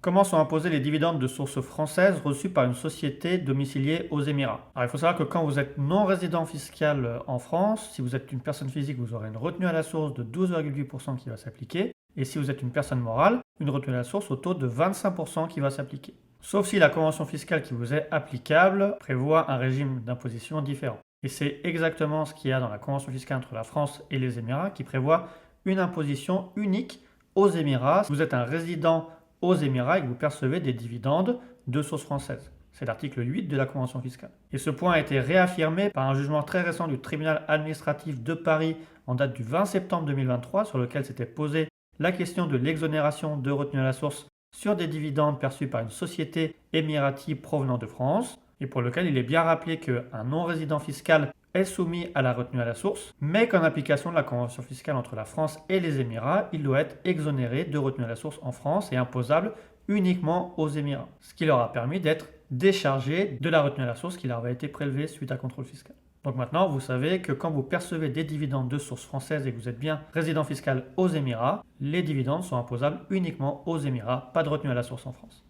Comment sont imposés les dividendes de source française reçus par une société domiciliée aux Émirats? Alors, il faut savoir que quand vous êtes non résident fiscal en France, si vous êtes une personne physique, vous aurez une retenue à la source de 12,8% qui va s'appliquer. Et si vous êtes une personne morale, une retenue à la source au taux de 25% qui va s'appliquer. Sauf si la convention fiscale qui vous est applicable prévoit un régime d'imposition différent. Et c'est exactement ce qu'il y a dans la convention fiscale entre la France et les Émirats qui prévoit une imposition unique aux Émirats. Si vous êtes un résident aux Émirats et que vous percevez des dividendes de source française. C'est l'article 8 de la Convention fiscale. Et ce point a été réaffirmé par un jugement très récent du tribunal administratif de Paris en date du 20 septembre 2023 sur lequel s'était posée la question de l'exonération de retenue à la source sur des dividendes perçus par une société émirati provenant de France et pour lequel il est bien rappelé qu'un non-résident fiscal est soumis à la retenue à la source, mais qu'en application de la convention fiscale entre la France et les Émirats, il doit être exonéré de retenue à la source en France et imposable uniquement aux Émirats, ce qui leur a permis d'être déchargés de la retenue à la source qui leur avait été prélevée suite à contrôle fiscal. Donc maintenant, vous savez que quand vous percevez des dividendes de source française et que vous êtes bien résident fiscal aux Émirats, les dividendes sont imposables uniquement aux Émirats, pas de retenue à la source en France.